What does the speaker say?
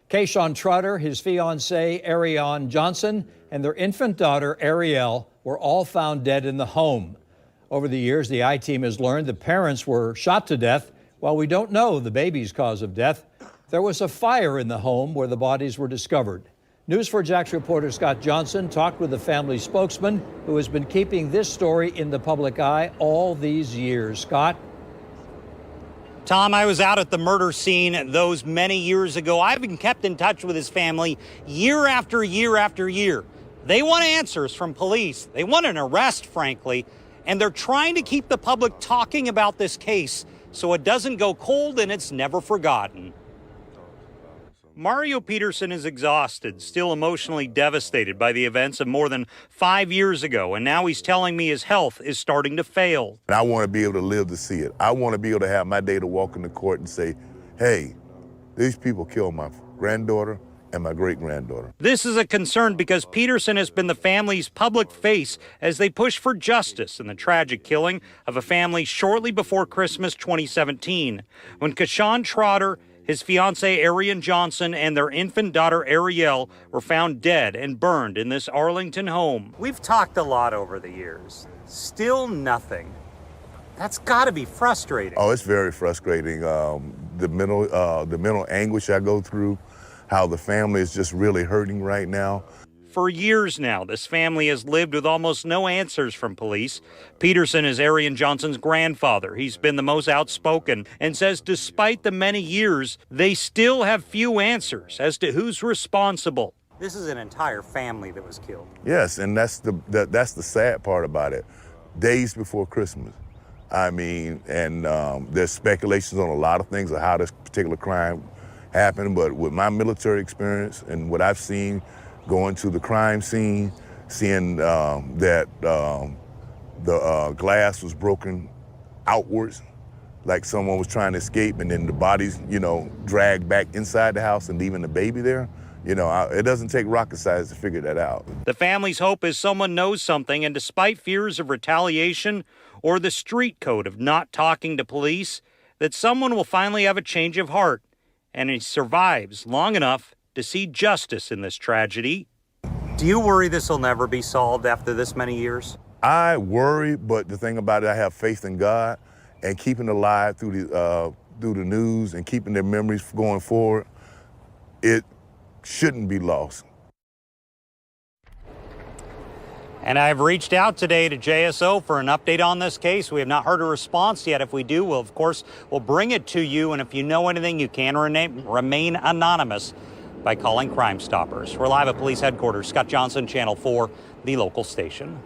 Kayshawn Trotter, his fiancee Ariane Johnson, and their infant daughter Ariel were all found dead in the home. Over the years, the I-Team has learned the parents were shot to death. While we don't know the baby's cause of death, there was a fire in the home where the bodies were discovered. News4 Jax reporter Scott Johnson talked with the family spokesman who has been keeping this story in the public eye all these years. Scott? Tom, I was out at the murder scene those many years ago. I've been kept in touch with his family year after year after year. They want answers from police. They want an arrest, frankly, and they're trying to keep the public talking about this case so it doesn't go cold and it's never forgotten. Mario Peterson is exhausted, still emotionally devastated by the events of more than 5 years ago, and now he's telling me his health is starting to fail. I want to be able to live to see it. I want to be able to have my day to walk into court and say, hey, these people killed my granddaughter and my great-granddaughter. This is a concern because Peterson has been the family's public face as they push for justice in the tragic killing of a family shortly before Christmas 2017, when Kayshawn Trotter, his fiancée Ariane Johnson, and their infant daughter Ariel were found dead and burned in this Arlington home. We've talked a lot over the years. Still nothing. That's got to be frustrating. Oh, it's very frustrating. The mental anguish I go through, how the family is just really hurting right now. For years now, this family has lived with almost no answers from police. Peterson is Ariane Johnson's grandfather. He's been the most outspoken and says despite the many years, they still have few answers as to who's responsible. This is an entire family that was killed. Yes, and that's the sad part about it. Days before Christmas. I mean, and there's speculations on a lot of things of how this particular crime happened, but with my military experience and what I've seen, going to the crime scene, seeing that the glass was broken outwards, like someone was trying to escape, and then the bodies, dragged back inside the house and leaving the baby there. It doesn't take rocket science to figure that out. The family's hope is someone knows something, and despite fears of retaliation or the street code of not talking to police, that someone will finally have a change of heart, and he survives long enough to see justice in this tragedy. Do you worry this will never be solved after this many years? I worry, but the thing about it, I have faith in God, and keeping it alive through the news and keeping their memories going forward, it shouldn't be lost. And I've reached out today to JSO for an update on this case. We have not heard a response yet. If we do, we'll bring it to you. And if you know anything, you can remain anonymous by calling Crime Stoppers. We're live at police headquarters. Scott Johnson, Channel 4, the local station.